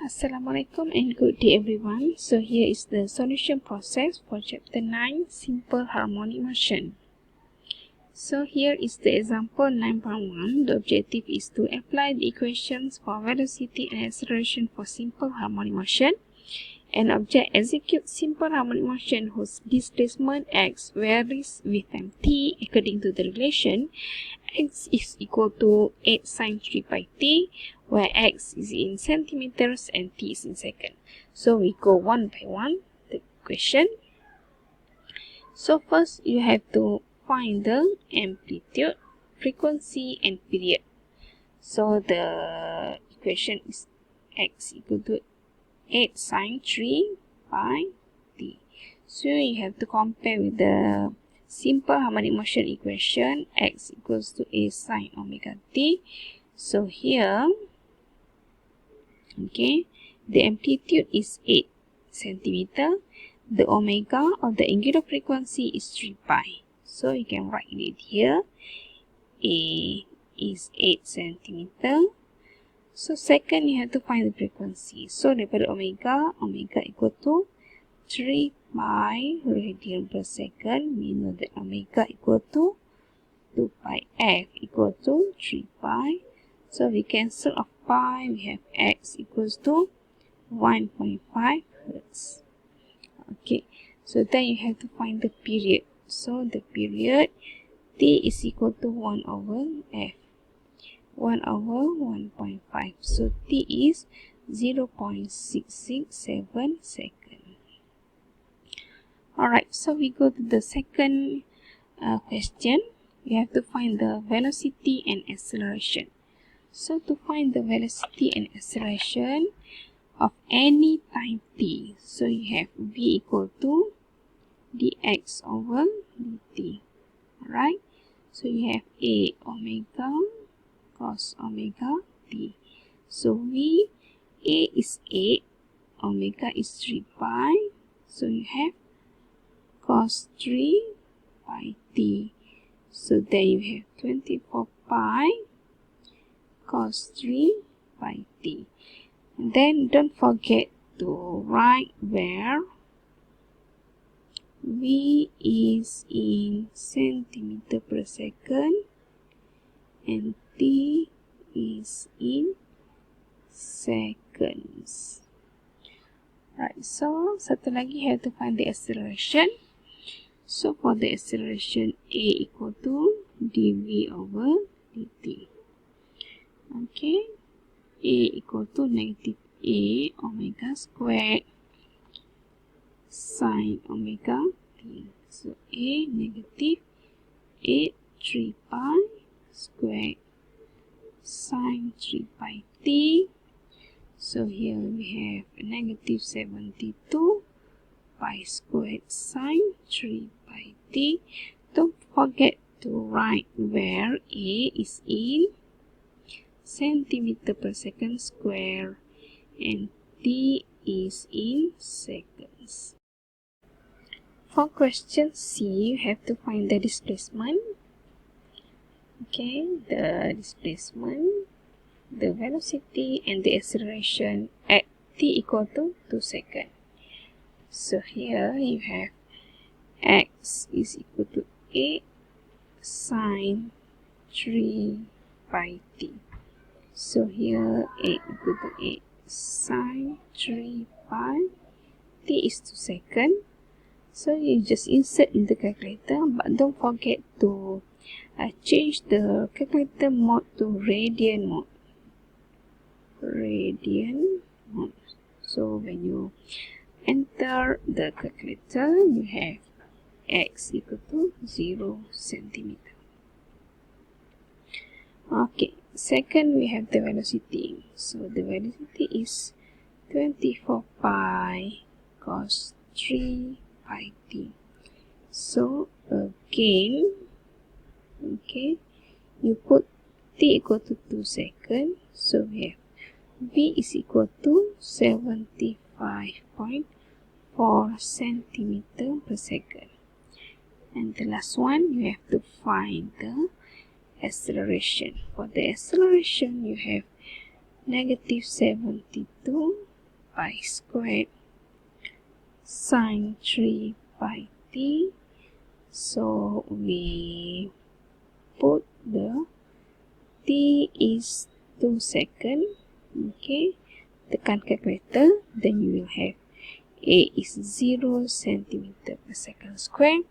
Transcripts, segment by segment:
Assalamualaikum and good day everyone. So here is the solution process for chapter 9, simple harmonic motion. So here is the example 9.1. The objective is to apply the equations for velocity and acceleration for simple harmonic motion. An object executes simple harmonic motion whose displacement x varies with time t according to the relation x is equal to 8 sine 3 pi t, where x is in centimeters and t is in second. So we go one by one the question. So first you have to find the amplitude, frequency and period. So the equation is x equal to 8 sine 3 pi t. So you have to compare with the simple harmonic motion equation, x equals to a sine omega t. So here, okay, the amplitude is 8 centimeter. The omega or the angular frequency is 3 pi. So you can write it here. A is 8 centimeter. So second, you have to find the frequency. So daripada omega equal to 3 pi radian per second. We know that omega equal to 2 pi f equal to 3 pi. So we cancel off pi. We have x equals to 1.5 hertz. Okay, so then you have to find the period. So the period t is equal to 1 over f. 1 over 1.5. So t is 0.667 seconds. Alright, so we go to the second question. We have to find the velocity and acceleration. So to find the velocity and acceleration of any time t, so you have v equal to dx over dt. Alright, so you have a omega cos omega t. So v, a is 8, omega is 3 pi. So you have cos 3 pi t. So then you have 24 pi cos 3 pi t. And then don't forget to write where v is in centimeter per second and t is in seconds. Right, so satu lagi you have to find the acceleration. So for the acceleration, a equal to dv over dt. Okay, a equal to negative a omega squared sine omega t. So a negative 8 3 pi squared sine 3 pi t. So here we have negative 72 pi squared sine 3 pi t. Don't forget to write where a is in centimeter per second square and t is in seconds. For question C, you have to find the displacement. Okay, the displacement, the velocity and the acceleration at t equal to 2 seconds. So here you have x is equal to 8 sine 3 pi t. So here 8 equal to 8 sine 3 pi t is 2 seconds. So you just insert in the calculator, but don't forget to change the calculator mode to radian mode. So when you enter the calculator, you have x equal to 0 centimeter. Okay, second we have the velocity. So the velocity is 24 pi cos 3 pi t. So again, okay, you put t equal to 2 seconds. So we have v is equal to 75.4 centimeter per second. And the last one, you have to find the acceleration. For the acceleration, you have negative 72 pi squared sine 3 pi t. So we put the t is 2 seconds. Okay, tekan calculator, then you will have A is 0 centimeter per second square.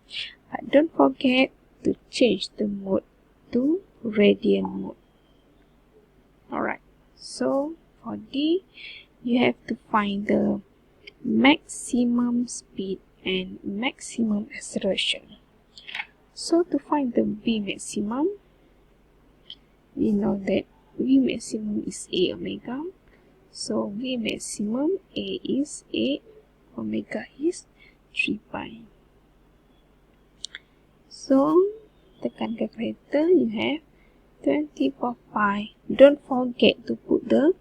But don't forget to change the mode to radian mode. Alright, so for D, you have to find the maximum speed and maximum acceleration. So to find the V maximum, we know that V maximum is A omega. So V maximum, A is 8, omega is 3 pi. So tekan calculator, you have 24 pi. Don't forget to put the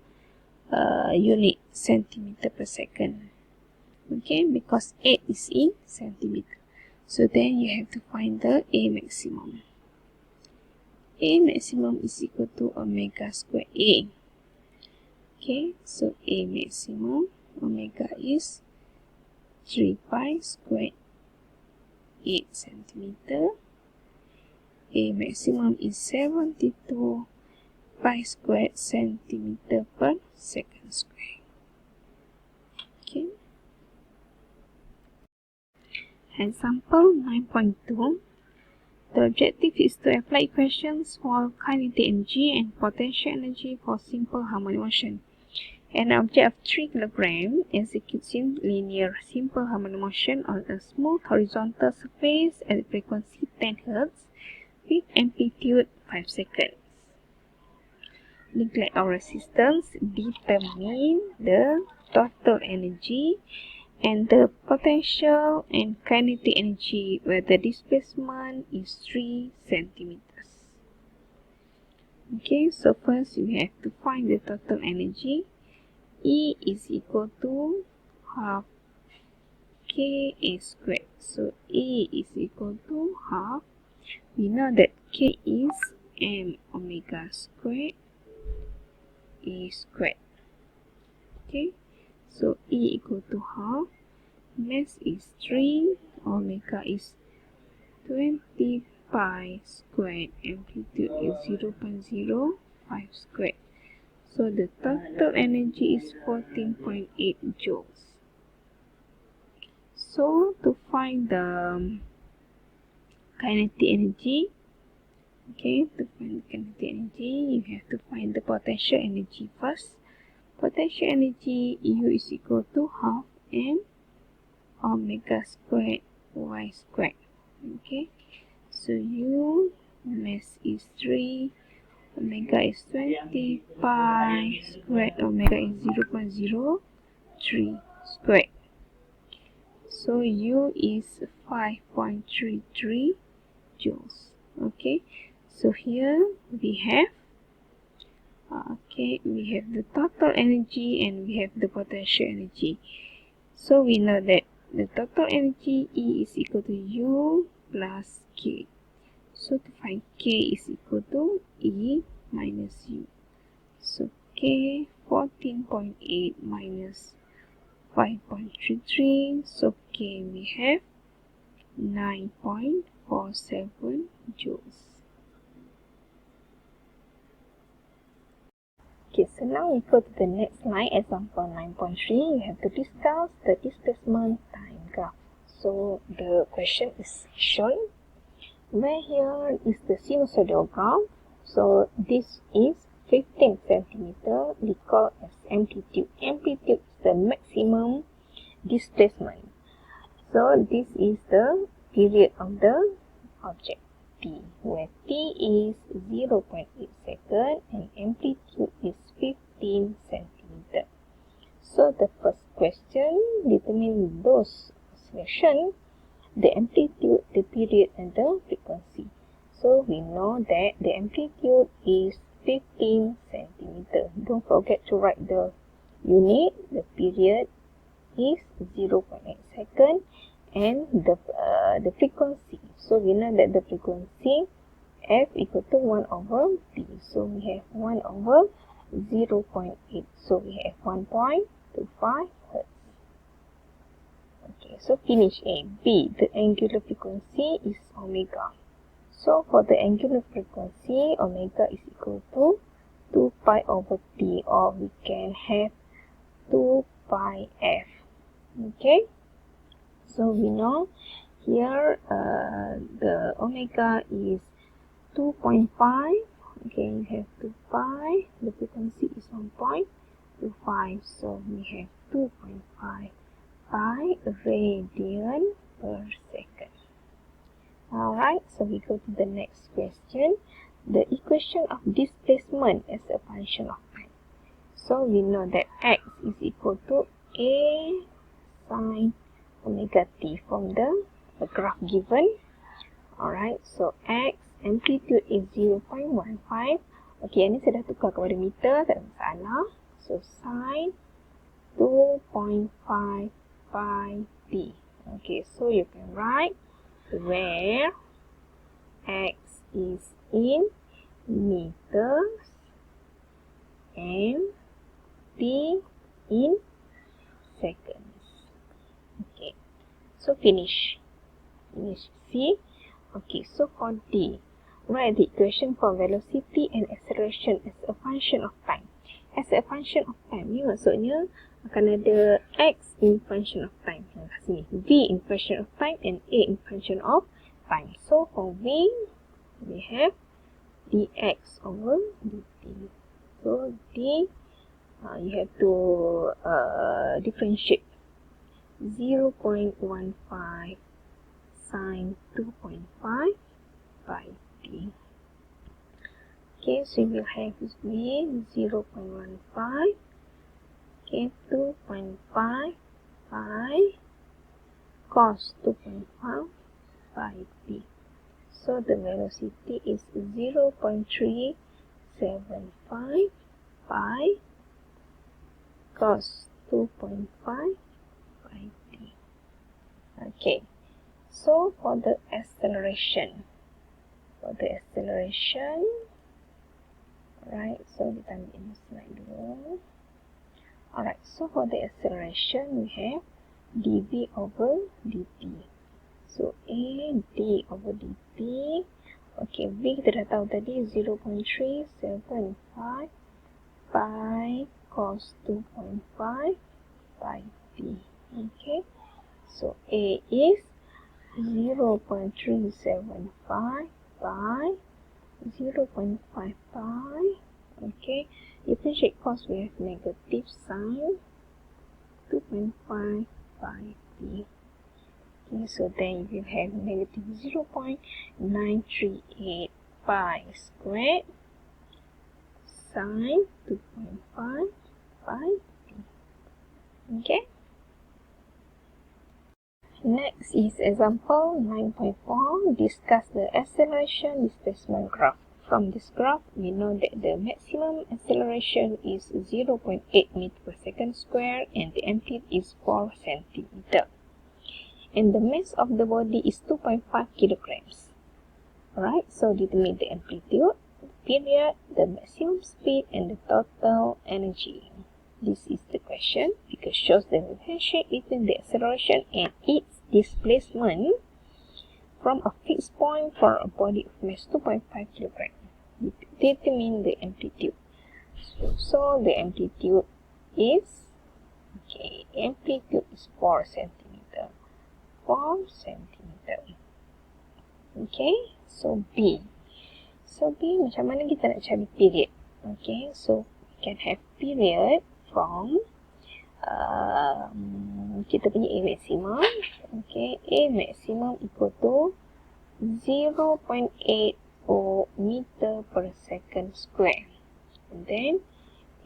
unit centimeter per second. Okay, because 8 is in centimeter. So then you have to find the A maximum. A maximum is equal to omega square A. Okay, so A maximum, omega is 3 pi squared 8 centimeter. A maximum is 72 pi squared centimeter per second square. Okay. Example 9.2. The objective is to apply equations for kinetic energy and potential energy for simple harmonic motion. An object of 3 kg executes in linear simple harmonic motion on a smooth horizontal surface at frequency 10 Hz with amplitude 5 seconds. Neglect our resistance, determine the total energy and the potential and kinetic energy where the displacement is 3 centimeters. Okay, so first we have to find the total energy. E is equal to half K A squared. So E is equal to half. We know that K is m omega squared A squared. Okay, so E equal to half. Mass is 3. Omega is 20 pi squared. Amplitude is 0.05 squared. So the total energy is 14.8 joules. So to find the kinetic energy, okay, to find the kinetic energy, you have to find the potential energy first. Potential energy U is equal to half m omega squared y squared. Okay, so U mass is 3. Omega is 20 pi squared, omega is 0.03 squared. So U is 5.33 joules. Okay, so here we have the total energy and we have the potential energy. So we know that the total energy E is equal to U plus K. So to find K is equal to E minus U. So K 14.8 minus 5.33. So K we have 9.47 joules. Okay, so now we go to the next slide, example 9.3. You have to discuss the displacement time graph. So the question is shown. Where here is the sinusoidal graph. So this is 15 centimeter, we call as amplitude. Amplitude is the maximum displacement. So this is the period of the object T, where T is 0.8 second and amplitude is 15 centimeter. So the first question, determine those oscillations, the amplitude, the period and the frequency. So we know that the amplitude is 15 centimeter. Don't forget to write the unit. The period is 0.8 second and the frequency. So we know that the frequency F equal to 1 over T. So we have 1 over 0.8. So we have 1.8. 25 Hz. Okay, so finish A. B, the angular frequency is omega. So for the angular frequency, omega is equal to 2 pi over T, or we can have 2 pi F. Okay, so we know here the omega is 2.5. Okay, we have 2 pi, the frequency is 1.25, so we have 2.5 pi radian per second. Alright, so we go to the next question. The equation of displacement as a function of time. So we know that x is equal to a sine omega t from the graph given. Alright, so x amplitude is 0.15. Okay, ini saya dah tukar kepada meter, tak ada masalah. So sine 2.5 pi t. Okay, so you can write where x is in meters and t in seconds. Okay, so finish C. Okay, so for D, write the equation for velocity and acceleration as a function of time. As a function of time ni maksudnya akan ada x in function of time. Kat sini, v in function of time and a in function of time. So for v, we have dx over dt. So d, you have to differentiate 0.15 sine 2.5 pi t. Okay, so we will have v 0.15. Okay, 2.5 pi cos 2.5 pi t. So the velocity is 0.375 pi cos 2.5 pi t. Okay, so for the acceleration, right, so kita ambil ini slide dulu. Alright, so for the acceleration, we have dv over dt. So a d over dt. Okay, v kita dah tahu tadi 0.375 pi cos 2.5 pi t. Okay, so a is 0.375 pi 0.5 pi. Okay, differentiate cos, we have negative sine 2.5 pi t. Okay, so then you have negative 0.938 pi squared sine 2.5 pi t. Okay. Next is example 9.4. Discuss the acceleration displacement graph. From this graph, we know that the maximum acceleration is 0.8 meter per second square and the amplitude is 4 centimeter. And the mass of the body is 2.5 kilograms. Alright, so determine the amplitude, the period, the maximum speed, and the total energy. This is the question because it shows the relationship between the acceleration and its displacement from a fixed point for a body of mass 2.5 kg. Determine the amplitude. So the amplitude is, okay, amplitude is 4 centimeter. 4 centimeter. Okay, so B. So B, macam mana kita nak cari period? Okay, so we can have period from kita punya A maximum. Okay, A maximum equal to 0.80 meter per second square. And then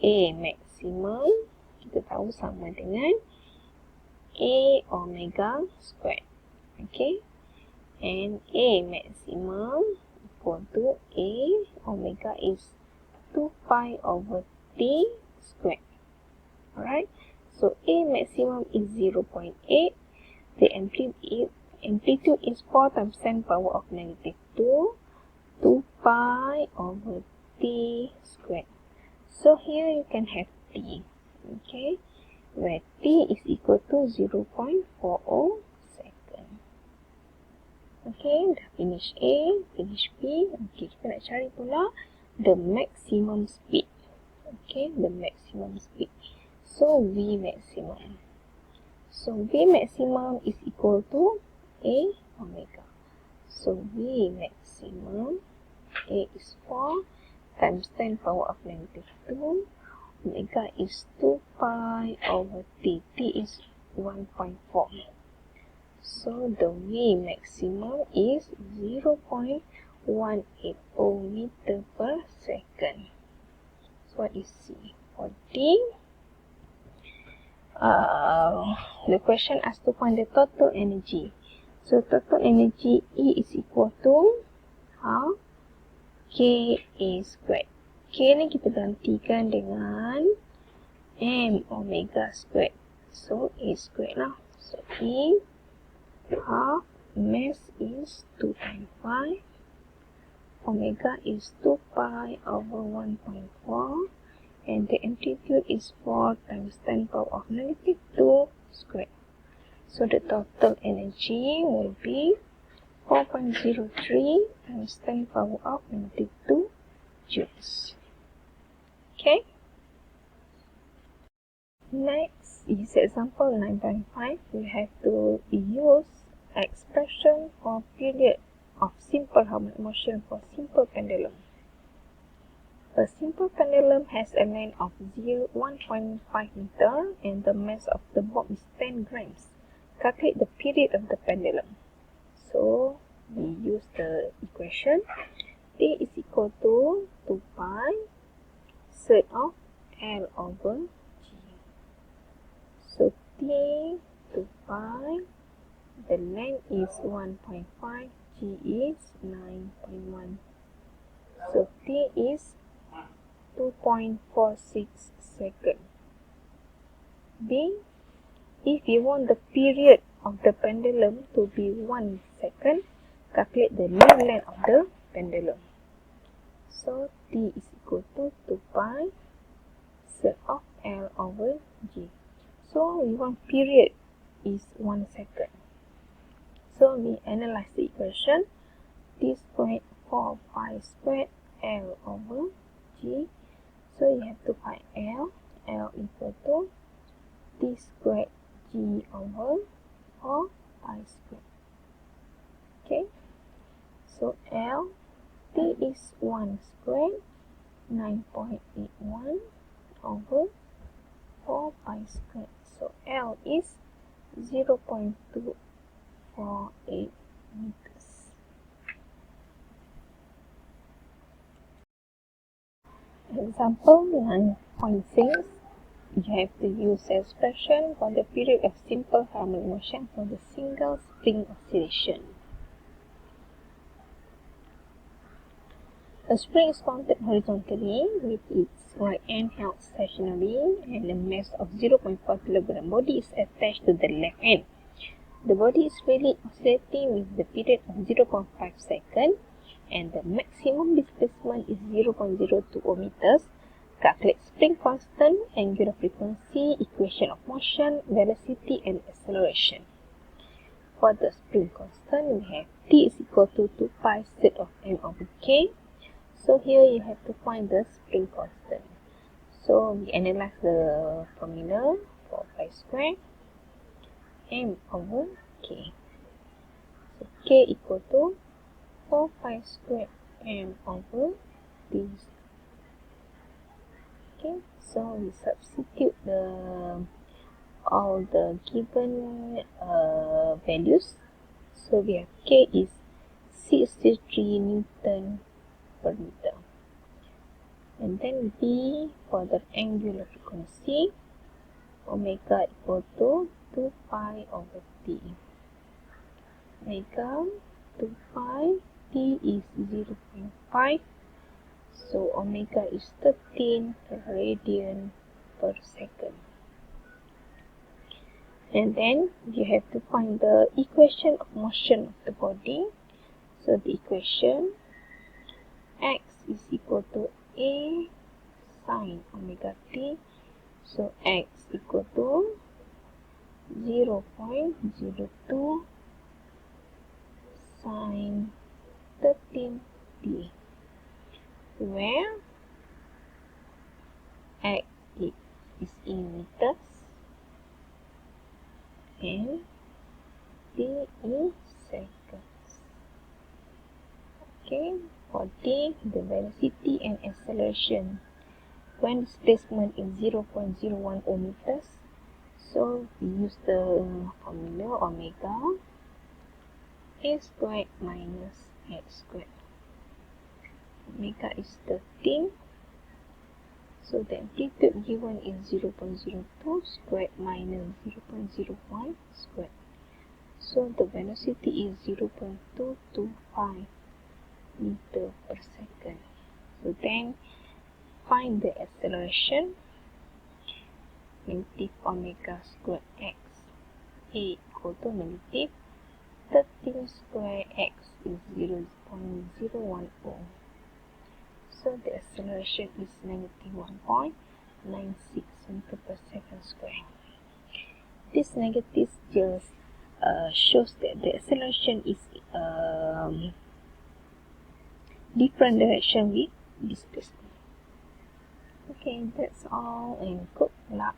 A maximum kita tahu sama dengan A omega square. Okay, and A maximum equal to A omega is 2 pi over T square. Alright, so A maximum is 0.8. The amplitude is 4 times 10 power of negative 2. 2 pi over T squared. So here you can have T. Okay, where t is equal to 0.40 second. Okay, dah finish A, finish B. Okay, kita nak cari pula the maximum speed. Okay, the maximum speed. So, V maximum. So, V maximum is equal to A omega. So, V maximum, A is 4 times 10 power of negative 2. Omega is 2 pi over T. T is 1.4. So, the V maximum is 0.180 meter per second. So, what is C? For D, the question asks to find the total energy. So, total energy E is equal to half KA squared. K ni kita gantikan dengan M omega squared. So, A squared lah. So, E half mass is 2 times 5. Omega is 2 pi over 1.4. And the amplitude is 4 times 10 power of negative 2 squared. So, the total energy will be 4.03 times 10 power of negative 2 joules. Okay. Next is example 9.5. We have to use expression for period of simple harmonic motion for simple pendulum. A simple pendulum has a length of 1.5 meter and the mass of the bob is 10 grams. Calculate the period of the pendulum. So, we use the equation. T is equal to 2 pi surd of L over G. So, T 2 pi, the length is 1.5, G is 9.1. So, T is 2.46 seconds. B, if you want the period of the pendulum to be 1 second, calculate the new length of the pendulum. So, T is equal to 2 pi surd of L over G. So, we want period is 1 second. So, we analyze the equation. T squared 4 pi squared L over G. So, you have to find L. L equal to T squared G over 4 pi squared. Okay. So, L, T is 1 squared, 9.81 over 4 pi squared. So, L is 0.248 meters. Example 9.6. You have to use expression for the period of simple harmonic motion for the single spring oscillation. A spring is mounted horizontally with its right end held stationary and a mass of 0.4 kg body is attached to the left end. The body is really oscillating with the period of 0.5 seconds and the maximum displacement is 0.02 meters. Calculate spring constant, angular frequency, equation of motion, velocity and acceleration. For the spring constant, we have T is equal to 2 pi surd of M over K. So here you have to find the spring constant. So we analyze the formula for pi squared M over K. So K equal to 4 pi squared M over T. Okay, so we substitute all the given values. So we have K is 63 Newton per meter. And then B for the angular frequency, omega equal to 2 pi over T. Omega 2 pi, T is 0.5. So, omega is 13 radian per second. And then, you have to find the equation of motion of the body. So, the equation, x is equal to a sine omega t. So x equal to 0.02 sine 13t, where x is in meters and t in seconds. Okay, for t, the velocity and acceleration when displacement is 0.01 meters. So we use the formula omega a squared minus x squared. Omega is 13. So the amplitude given is 0.02 squared minus 0.01 squared. So the velocity is 0.225 meter per second. So then find the acceleration. Negative omega squared x a equal to negative 13 square x is 0.010. So the acceleration is negative 1.96 meter per second square. This negative just shows that the acceleration is different direction with displacement. Okay, that's all, and good luck.